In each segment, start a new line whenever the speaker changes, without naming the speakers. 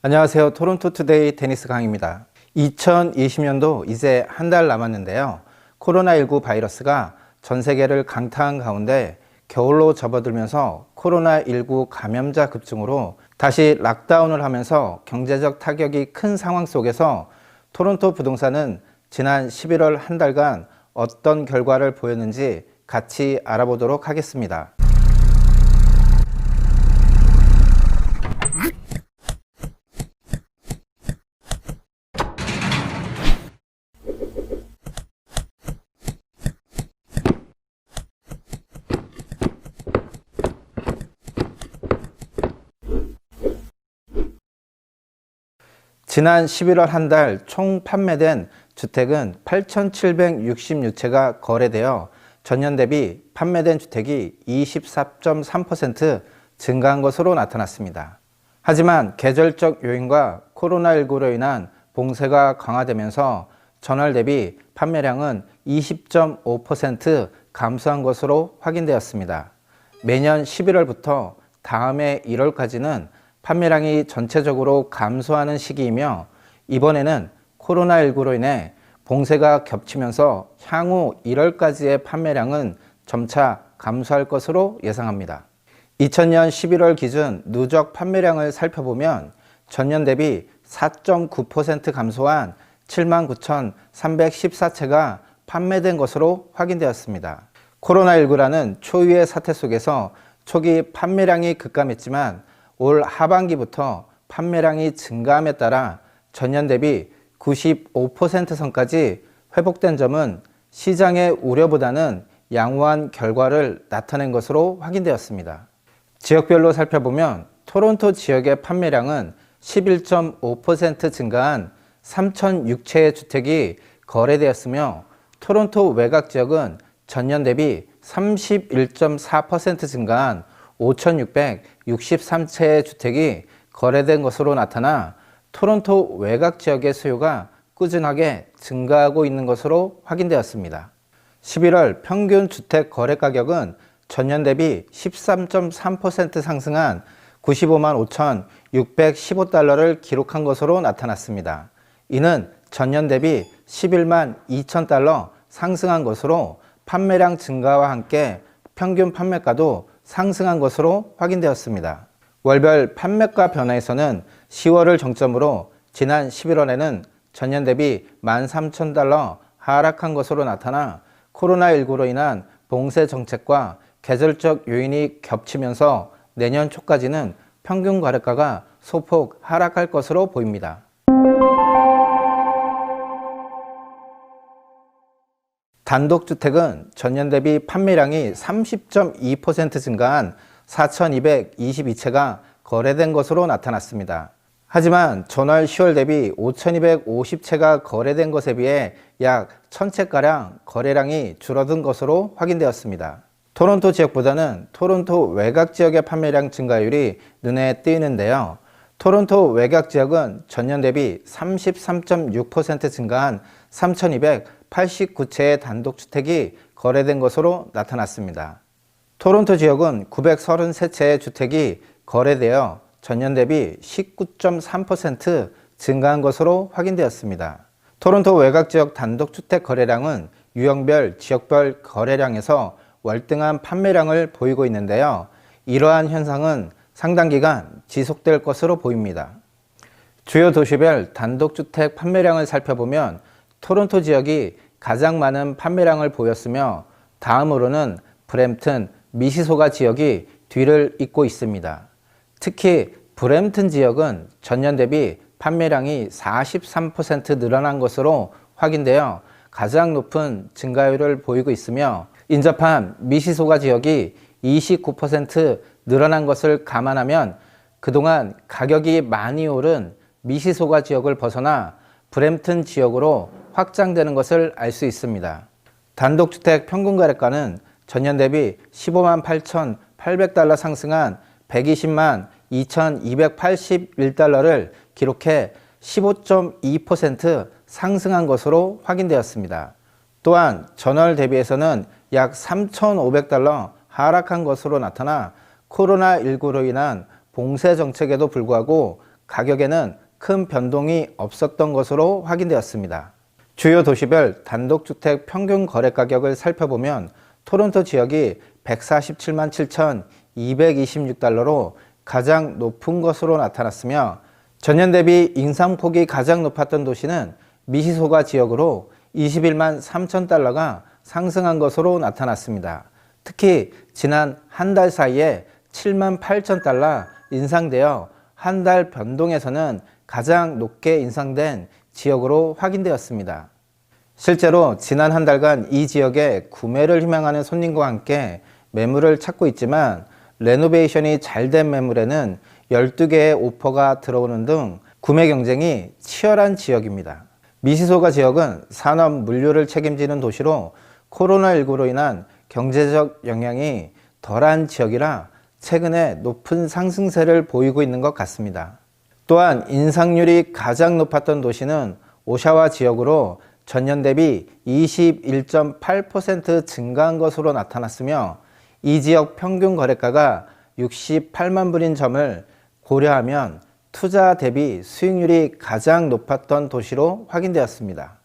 안녕하세요. 토론토 투데이 테니스 강입니다. 2020년도 이제 한 달 남았는데요. 코로나19 바이러스가 전 세계를 강타한 가운데 겨울로 접어들면서 코로나19 감염자 급증으로 다시 락다운을 하면서 경제적 타격이 큰 상황 속에서 토론토 부동산은 지난 11월 한 달간 어떤 결과를 보였는지 같이 알아보도록 하겠습니다. 지난 11월 한 달 총 판매된 주택은 8,766채가 거래되어 전년 대비 판매된 주택이 24.3% 증가한 것으로 나타났습니다. 하지만 계절적 요인과 코로나19로 인한 봉쇄가 강화되면서 전월 대비 판매량은 20.5% 감소한 것으로 확인되었습니다. 매년 11월부터 다음해 1월까지는 판매량이 전체적으로 감소하는 시기이며 이번에는 코로나19로 인해 봉쇄가 겹치면서 향후 1월까지의 판매량은 점차 감소할 것으로 예상합니다. 2000년 11월 기준 누적 판매량을 살펴보면 전년 대비 4.9% 감소한 79,314채가 판매된 것으로 확인되었습니다. 코로나19라는 초유의 사태 속에서 초기 판매량이 급감했지만 올 하반기부터 판매량이 증가함에 따라 전년 대비 95% 선까지 회복된 점은 시장의 우려보다는 양호한 결과를 나타낸 것으로 확인되었습니다. 지역별로 살펴보면 토론토 지역의 판매량은 11.5% 증가한 3,006채의 주택이 거래되었으며 토론토 외곽 지역은 전년 대비 31.4% 증가한 5,663채의 주택이 거래된 것으로 나타나 토론토 외곽 지역의 수요가 꾸준하게 증가하고 있는 것으로 확인되었습니다. 11월 평균 주택 거래 가격은 전년 대비 13.3% 상승한 95만 5,615달러를 기록한 것으로 나타났습니다. 이는 전년 대비 11만 2,000달러 상승한 것으로 판매량 증가와 함께 평균 판매가도 상승한 것으로 확인되었습니다. 월별 판매가 변화에서는 10월을 정점으로 지난 11월에는 전년 대비 13,000달러 하락한 것으로 나타나 코로나19로 인한 봉쇄 정책과 계절적 요인이 겹치면서 내년 초까지는 평균 거래가가 소폭 하락할 것으로 보입니다. 단독주택은 전년 대비 판매량이 30.2% 증가한 4,222채가 거래된 것으로 나타났습니다. 하지만 전월 10월 대비 5,250채가 거래된 것에 비해 약 1,000채가량 거래량이 줄어든 것으로 확인되었습니다. 토론토 지역보다는 토론토 외곽 지역의 판매량 증가율이 눈에 띄는데요. 토론토 외곽 지역은 전년 대비 33.6% 증가한 3,289채의 단독주택이 거래된 것으로 나타났습니다. 토론토 지역은 933채의 주택이 거래되어 전년 대비 19.3% 증가한 것으로 확인되었습니다. 토론토 외곽 지역 단독주택 거래량은 유형별, 지역별 거래량에서 월등한 판매량을 보이고 있는데요. 이러한 현상은 상당 기간 지속될 것으로 보입니다. 주요 도시별 단독주택 판매량을 살펴보면 토론토 지역이 가장 많은 판매량을 보였으며 다음으로는 브램튼, 미시소가 지역이 뒤를 잇고 있습니다. 특히 브램튼 지역은 전년 대비 판매량이 43% 늘어난 것으로 확인되어 가장 높은 증가율을 보이고 있으며 인접한 미시소가 지역이 29% 늘어난 것을 감안하면 그동안 가격이 많이 오른 미시소가 지역을 벗어나 브램튼 지역으로 확장되는 것을 알 수 있습니다. 단독주택 평균 거래가는 전년 대비 15만 8,800달러 상승한 120만 2,281달러를 기록해 15.2% 상승한 것으로 확인되었습니다. 또한 전월 대비해서는 약 3,500달러 하락한 것으로 나타나 코로나19로 인한 봉쇄 정책에도 불구하고 가격에는 큰 변동이 없었던 것으로 확인되었습니다. 주요 도시별 단독주택 평균 거래 가격을 살펴보면 토론토 지역이 147만 7,226달러로 가장 높은 것으로 나타났으며 전년 대비 인상폭이 가장 높았던 도시는 미시소가 지역으로 21만 3,000달러가 상승한 것으로 나타났습니다. 특히 지난 한 달 사이에 7만 8,000달러 인상되어 한 달 변동에서는 가장 높게 인상된 지역으로 확인되었습니다. 실제로 지난 한 달간 이 지역에 구매를 희망하는 손님과 함께 매물을 찾고 있지만 레노베이션이 잘 된 매물에는 12개의 오퍼가 들어오는 등 구매 경쟁이 치열한 지역입니다. 미시소가 지역은 산업 물류를 책임지는 도시로 코로나19로 인한 경제적 영향이 덜한 지역이라 최근에 높은 상승세를 보이고 있는 것 같습니다. 또한 인상률이 가장 높았던 도시는 오샤와 지역으로 전년 대비 21.8% 증가한 것으로 나타났으며 이 지역 평균 거래가가 68만 불인 점을 고려하면 투자 대비 수익률이 가장 높았던 도시로 확인되었습니다.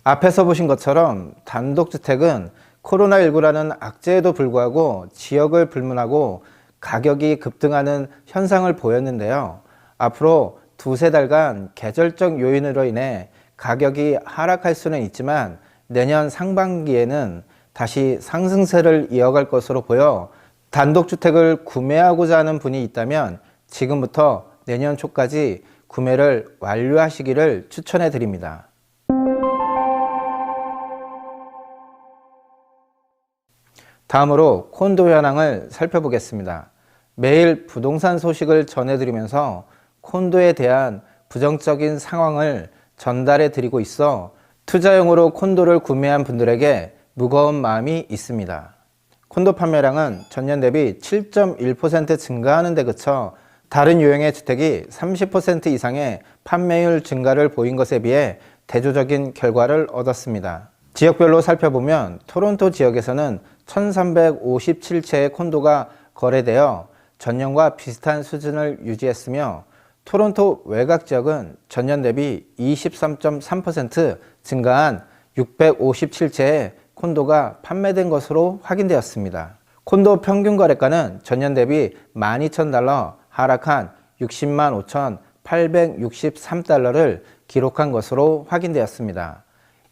앞에서 보신 것처럼 단독주택은 코로나19라는 악재에도 불구하고 지역을 불문하고 가격이 급등하는 현상을 보였는데요. 앞으로 두세 달간 계절적 요인으로 인해 가격이 하락할 수는 있지만 내년 상반기에는 다시 상승세를 이어갈 것으로 보여 단독주택을 구매하고자 하는 분이 있다면 지금부터 내년 초까지 구매를 완료하시기를 추천해 드립니다. 다음으로 콘도 현황을 살펴보겠습니다. 매일 부동산 소식을 전해드리면서 콘도에 대한 부정적인 상황을 전달해 드리고 있어 투자용으로 콘도를 구매한 분들에게 무거운 마음이 있습니다. 콘도 판매량은 전년 대비 7.1% 증가하는 데 그쳐 다른 유형의 주택이 30% 이상의 판매율 증가를 보인 것에 비해 대조적인 결과를 얻었습니다. 지역별로 살펴보면 토론토 지역에서는 1357채의 콘도가 거래되어 전년과 비슷한 수준을 유지했으며 토론토 외곽 지역은 전년 대비 23.3% 증가한 657채의 콘도가 판매된 것으로 확인되었습니다. 콘도 평균 거래가는 전년 대비 12,000달러 하락한 60만 5,863달러를 기록한 것으로 확인되었습니다.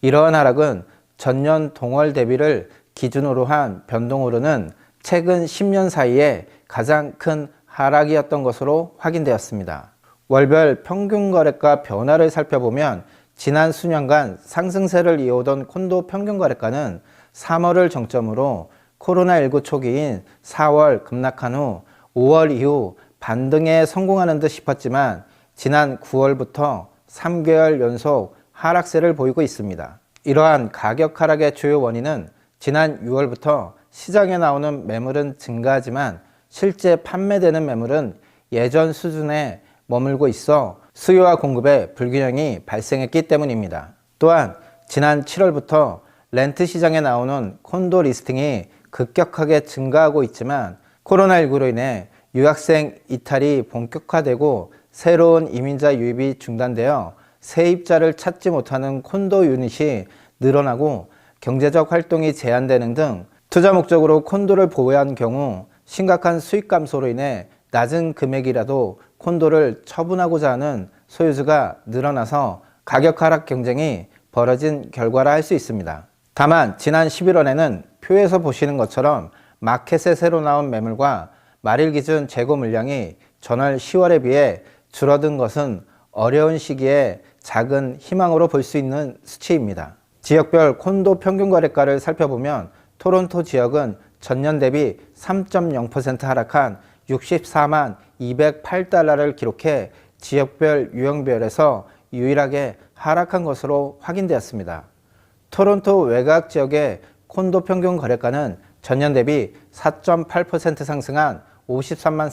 이러한 하락은 전년 동월 대비를 기준으로 한 변동으로는 최근 10년 사이에 가장 큰 하락이었던 것으로 확인되었습니다. 월별 평균 거래가 변화를 살펴보면 지난 수년간 상승세를 이어오던 콘도 평균 거래가는 3월을 정점으로 코로나19 초기인 4월 급락한 후 5월 이후 반등에 성공하는 듯 싶었지만 지난 9월부터 3개월 연속 하락세를 보이고 있습니다. 이러한 가격 하락의 주요 원인은 지난 6월부터 시장에 나오는 매물은 증가하지만 실제 판매되는 매물은 예전 수준에 머물고 있어 수요와 공급의 불균형이 발생했기 때문입니다. 또한 지난 7월부터 렌트 시장에 나오는 콘도 리스팅이 급격하게 증가하고 있지만 코로나19로 인해 유학생 이탈이 본격화되고 새로운 이민자 유입이 중단되어 세입자를 찾지 못하는 콘도 유닛이 늘어나고 경제적 활동이 제한되는 등 투자 목적으로 콘도를 보유한 경우 심각한 수익 감소로 인해 낮은 금액이라도 콘도를 처분하고자 하는 소유주가 늘어나서 가격 하락 경쟁이 벌어진 결과라 할 수 있습니다. 다만 지난 11월에는 표에서 보시는 것처럼 마켓에 새로 나온 매물과 말일 기준 재고 물량이 전월 10월에 비해 줄어든 것은 어려운 시기에 작은 희망으로 볼 수 있는 수치입니다. 지역별 콘도 평균 거래가를 살펴보면 토론토 지역은 전년 대비 3.0% 하락한 64만 208달러를 기록해 지역별 유형별에서 유일하게 하락한 것으로 확인되었습니다. 토론토 외곽 지역의 콘도 평균 거래가는 전년 대비 4.8% 상승한 53만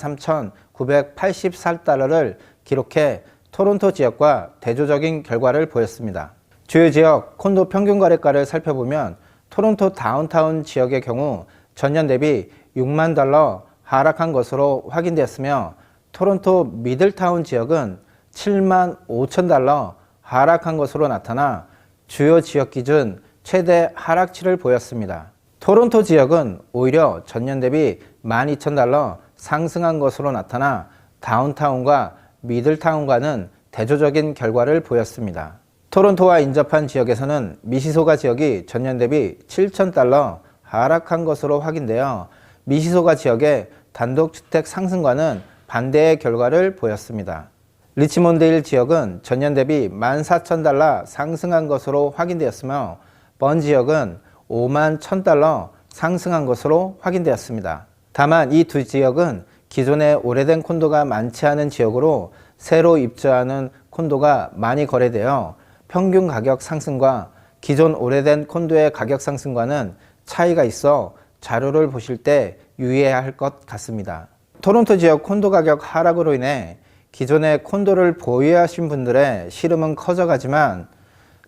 3,984달러를 기록해 토론토 지역과 대조적인 결과를 보였습니다. 주요 지역 콘도 평균 거래가를 살펴보면 토론토 다운타운 지역의 경우 전년 대비 6만 달러 하락한 것으로 확인되었으며 토론토 미들타운 지역은 7만 5천 달러 하락한 것으로 나타나 주요 지역 기준 최대 하락치를 보였습니다. 토론토 지역은 오히려 전년 대비 12,000달러 상승한 것으로 나타나 다운타운과 미들타운과는 대조적인 결과를 보였습니다. 토론토와 인접한 지역에서는 미시소가 지역이 전년 대비 7,000달러 하락한 것으로 확인되어 미시소가 지역의 단독주택 상승과는 반대의 결과를 보였습니다. 리치몬드힐 지역은 전년 대비 14,000달러 상승한 것으로 확인되었으며 번 지역은 51,000달러 상승한 것으로 확인되었습니다. 다만 이 두 지역은 기존에 오래된 콘도가 많지 않은 지역으로 새로 입주하는 콘도가 많이 거래되어 평균 가격 상승과 기존 오래된 콘도의 가격 상승과는 차이가 있어 자료를 보실 때 유의해야 할 것 같습니다. 토론토 지역 콘도 가격 하락으로 인해 기존에 콘도를 보유하신 분들의 시름은 커져가지만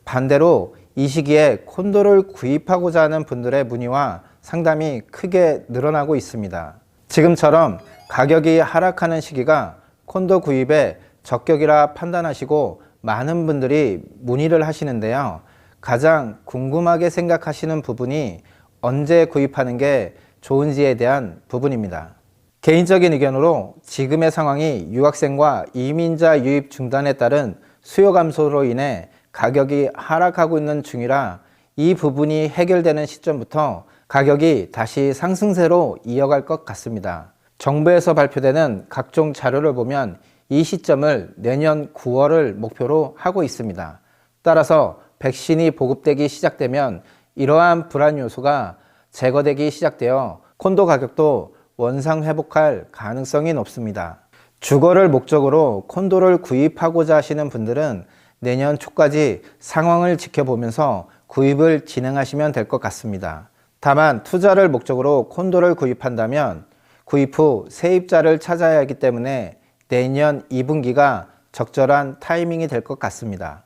반대로 이 시기에 콘도를 구입하고자 하는 분들의 문의와 상담이 크게 늘어나고 있습니다. 지금처럼 가격이 하락하는 시기가 콘도 구입에 적격이라 판단하시고 많은 분들이 문의를 하시는데요. 가장 궁금하게 생각하시는 부분이 언제 구입하는 게 좋은지에 대한 부분입니다. 개인적인 의견으로 지금의 상황이 유학생과 이민자 유입 중단에 따른 수요 감소로 인해 가격이 하락하고 있는 중이라 이 부분이 해결되는 시점부터 가격이 다시 상승세로 이어갈 것 같습니다. 정부에서 발표되는 각종 자료를 보면 이 시점을 내년 9월을 목표로 하고 있습니다. 따라서 백신이 보급되기 시작되면 이러한 불안 요소가 제거되기 시작되어 콘도 가격도 원상 회복할 가능성이 높습니다. 주거를 목적으로 콘도를 구입하고자 하시는 분들은 내년 초까지 상황을 지켜보면서 구입을 진행하시면 될 것 같습니다. 다만 투자를 목적으로 콘도를 구입한다면 구입 후 세입자를 찾아야 하기 때문에 내년 2분기가 적절한 타이밍이 될 것 같습니다.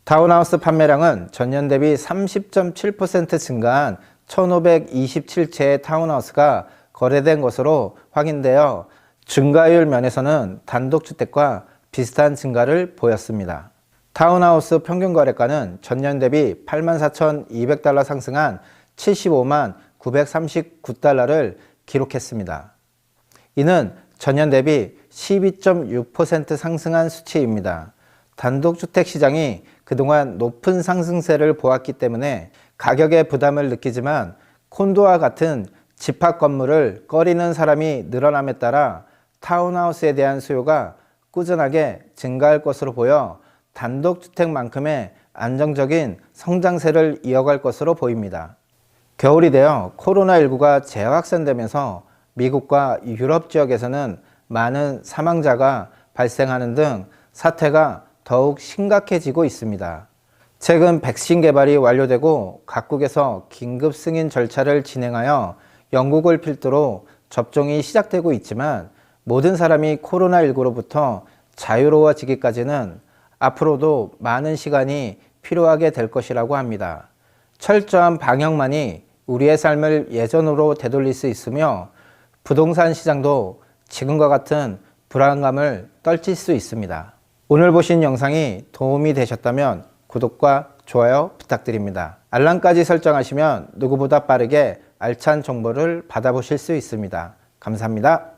타운하우스 판매량은 전년 대비 30.7% 증가한 1,527채의 타운하우스가 거래된 것으로 확인되어 증가율 면에서는 단독주택과 비슷한 증가를 보였습니다. 타운하우스 평균 거래가는 전년 대비 84,200달러 상승한 75만 939달러를 기록했습니다. 이는 전년 대비 12.6% 상승한 수치입니다. 단독주택 시장이 그동안 높은 상승세를 보았기 때문에 가격에 부담을 느끼지만 콘도와 같은 집합 건물을 꺼리는 사람이 늘어남에 따라 타운하우스에 대한 수요가 꾸준하게 증가할 것으로 보여 단독주택만큼의 안정적인 성장세를 이어갈 것으로 보입니다. 겨울이 되어 코로나19가 재확산되면서 미국과 유럽 지역에서는 많은 사망자가 발생하는 등 사태가 더욱 심각해지고 있습니다. 최근 백신 개발이 완료되고 각국에서 긴급 승인 절차를 진행하여 영국을 필두로 접종이 시작되고 있지만 모든 사람이 코로나19로부터 자유로워지기까지는 앞으로도 많은 시간이 필요하게 될 것이라고 합니다. 철저한 방역만이 우리의 삶을 예전으로 되돌릴 수 있으며 부동산 시장도 지금과 같은 불안감을 떨칠 수 있습니다. 오늘 보신 영상이 도움이 되셨다면 구독과 좋아요 부탁드립니다. 알람까지 설정하시면 누구보다 빠르게 알찬 정보를 받아보실 수 있습니다. 감사합니다.